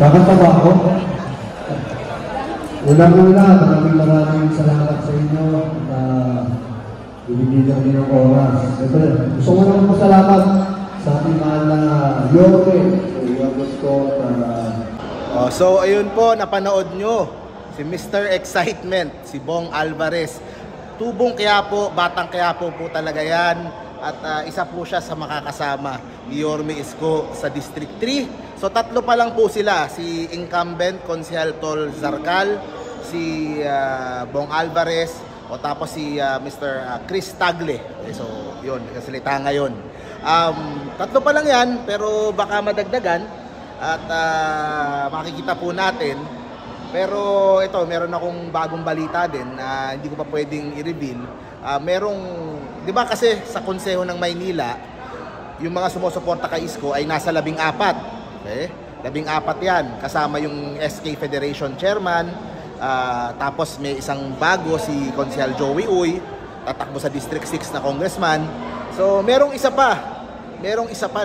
Kakanta ba ako? Unang-una, maraming salamat sa inyo na ibigyan niyo ng oras. Gusto ko naman pasalamat sa ating mahal na Yorme. So ayun po, napanood nyo si Mr. Excitement, si Bong Alvarez. Tubong Quiapo, batang Quiapo po talaga yan. At isa po siya sa makakasama ni Yorme Isko sa District 3. So tatlo pa lang po sila, si incumbent Consejal Tol Zarcal, si Bong Alvarez, o tapos si Mr. Chris Tagle. So yun, nagkasalita ngayon. Tatlo pa lang yan, pero baka madagdagan at makikita po natin. Pero ito, meron akong bagong balita din na hindi ko pa pwedeng i-reveal. Merong, di ba kasi sa Konseho ng Maynila, yung mga sumusuporta kay Isko ay nasa 14. Okay? 14 yan, kasama yung SK Federation Chairman, tapos may isang bago, si Consejal Joey Uy, tatakbo sa District 6 na congressman. So merong isa pa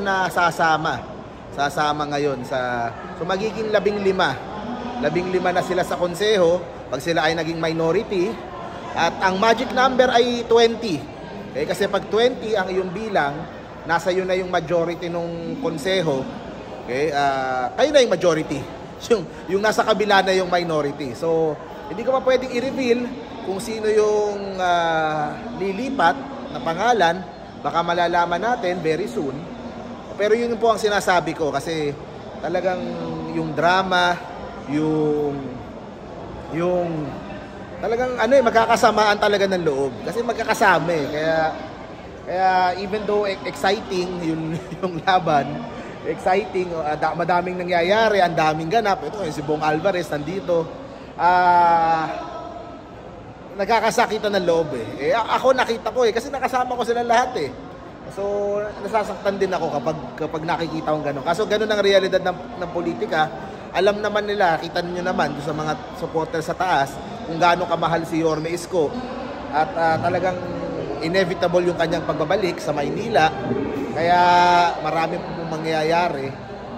na sasama ngayon sa, so magiging 15 na sila sa konseho pag sila ay naging minority, at ang magic number ay 20. Okay? Kasi pag 20 ang iyong bilang, nasa iyo na yung majority ng konseho. Okay? Kayo na yung majority. Yung nasa kabila na yung minority. So hindi ko pa pwedeng i-reveal kung sino yung lilipat na pangalan. Baka malalaman natin very soon. Pero yun po ang sinasabi ko, kasi talagang yung drama, yung talagang magkakasamaan talaga ng loob. Kasi magkakasama eh. Kaya even though exciting yung laban, exciting, madaming nangyayari, ang daming ganap. Ito si Bong Alvarez nandito. Nagkakasakitan ng loob eh. Ako nakita ko kasi nakasama ko sila lahat eh. So nasasaktan din ako kapag nakikita kong gano'n. Kaso gano'n ang realidad ng politika. Alam naman nila, kita niyo naman sa mga supporters sa taas kung gaano kamahal si Yorme Isko. At talagang inevitable yung kanyang pagbabalik sa Maynila. Kaya marami pong mangyayari.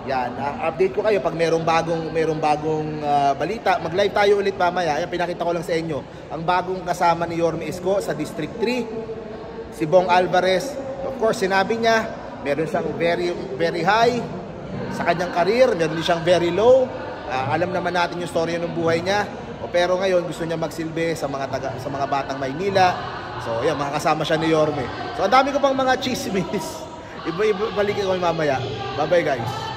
Yan, update ko kayo pag merong bagong balita. Mag-live tayo ulit mamaya. Ayan, pinakita ko lang sa inyo ang bagong kasama ni Yorme Isko sa District 3, si Bong Alvarez. Of course, sinabi niya, meron siyang very, very high sa kanyang career, meron din siyang very low. Alam naman natin yung story ng buhay niya. Pero ngayon gusto niya magsilbi sa mga batang Maynila. So, yan, makakasama siya ni Yorme. So, ang dami ko pang mga chismis. Ibalikin ko mamaya. Bye-bye, guys.